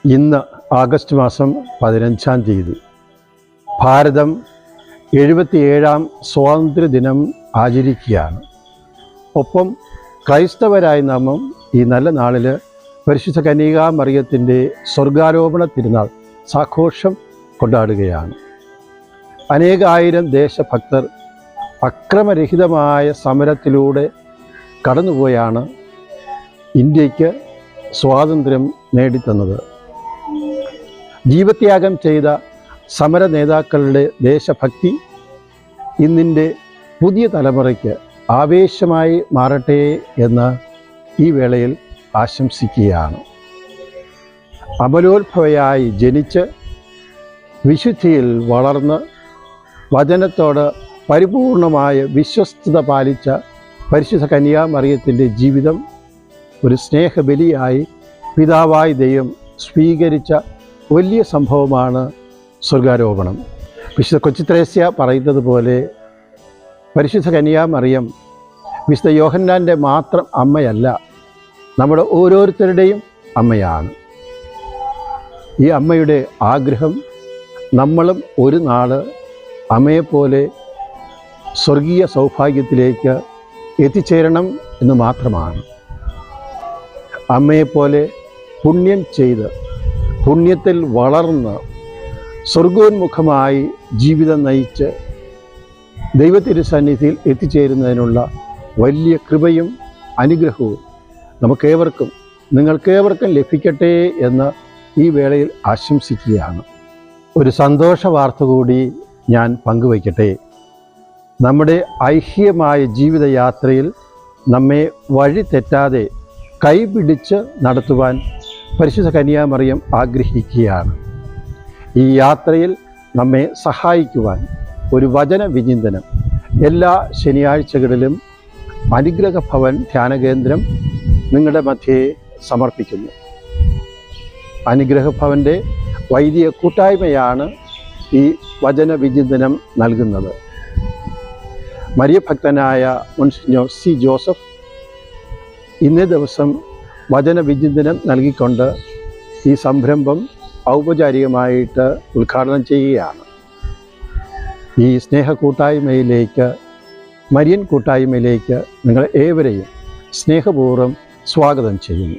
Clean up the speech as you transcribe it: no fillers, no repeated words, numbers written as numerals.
ഇന്ന് ആഗസ്റ്റ് മാസം 15-ാം തീയതി ഭാരതം 77-ാം സ്വാതന്ത്ര്യദിനം ആചരിക്കുകയാണ്. ഒപ്പം ക്രൈസ്തവരായ നാമം ഈ നല്ല നാളിൽ പരിശുദ്ധ കന്യകാമറിയത്തിൻ്റെ സ്വർഗാരോപണ തിരുനാൾ സാഘോഷം കൊണ്ടാടുകയാണ്. അനേകായിരം ദേശഭക്തർ അക്രമരഹിതമായ സമരത്തിലൂടെ കടന്നുപോയാണ് ഇന്ത്യക്ക് സ്വാതന്ത്ര്യം നേടിത്തന്നത്. ജീവത്യാഗം ചെയ്ത സമര നേതാക്കളുടെ ദേശഭക്തി ഇന്നിൻ്റെ പുതിയ തലമുറയ്ക്ക് ആവേശമായി മാറട്ടെ എന്ന് ഈ വേളയിൽ ആശംസിക്കുകയാണ്. അമലോത്ഭവയായി ജനിച്ച് വിശുദ്ധിയിൽ വളർന്ന് വചനത്തോട് പരിപൂർണമായ വിശ്വസ്തത പാലിച്ച പരിശുദ്ധ കന്യകാമറിയത്തിൻ്റെ ജീവിതം ഒരു സ്നേഹബലിയായി പിതാവായ ദൈവം സ്വീകരിച്ച വലിയ സംഭവമാണ് സ്വർഗാരോപണം. വിശുദ്ധ കൊച്ചിത്രേസ്യ പറയുന്നത് പോലെ പരിശുദ്ധ കന്യകാമറിയം വിശുദ്ധ യോഹന്നാൻ്റെ മാത്രം അമ്മയല്ല, നമ്മുടെ ഓരോരുത്തരുടെയും അമ്മയാണ്. ഈ അമ്മയുടെ ആഗ്രഹം നമ്മളും ഒരു നാൾ അമ്മയെപ്പോലെ സ്വർഗീയ സൗഭാഗ്യത്തിലേക്ക് എത്തിച്ചേരണം എന്ന് മാത്രമാണ്. അമ്മയെപ്പോലെ പുണ്യം ചെയ്ത് പുണ്യത്തിൽ വളർന്ന് സ്വർഗോന്മുഖമായി ജീവിതം നയിച്ച് ദൈവത്തിരുസന്നിധിയിൽ എത്തിച്ചേരുന്നതിനുള്ള വലിയ കൃപയും അനുഗ്രഹവും നമുക്കേവർക്കും നിങ്ങൾക്കേവർക്കും ലഭിക്കട്ടെ എന്ന് ഈ വേളയിൽ ആശംസിക്കുകയാണ്. ഒരു സന്തോഷ വാർത്ത കൂടി ഞാൻ പങ്കുവയ്ക്കട്ടെ. നമ്മുടെ ഐഹികമായ ജീവിതയാത്രയിൽ നമ്മെ വഴി തെറ്റാതെ കൈപിടിച്ച് നടത്തുവാൻ പരിശുദ്ധ കന്യകാമറിയം ആഗ്രഹിക്കുകയാണ്. ഈ യാത്രയിൽ നമ്മെ സഹായിക്കുവാൻ ഒരു വചന വിചിന്തനം എല്ലാ ശനിയാഴ്ചകളിലും അനുഗ്രഹ ഭവൻ ധ്യാനകേന്ദ്രം നിങ്ങളുടെ മധ്യേ സമർപ്പിക്കുന്നു. അനുഗ്രഹ ഭവൻ്റെ വൈദിക കൂട്ടായ്മയാണ് ഈ വചന വിചിന്തനം നൽകുന്നത്. മരിയഭക്തനായ മോൺസിഞ്ഞോർ സി ജോസഫ് ഇന്നേ ദിവസം വചന വിചിന്തനം നൽകിക്കൊണ്ട് ഈ സംരംഭം ഔപചാരികമായിട്ട് ഉദ്ഘാടനം ചെയ്യുകയാണ്. ഈ സ്നേഹ കൂട്ടായ്മയിലേക്ക്, മരിയൻ കൂട്ടായ്മയിലേക്ക് നിങ്ങൾ ഏവരെയും സ്നേഹപൂർവ്വം സ്വാഗതം ചെയ്യുന്നു.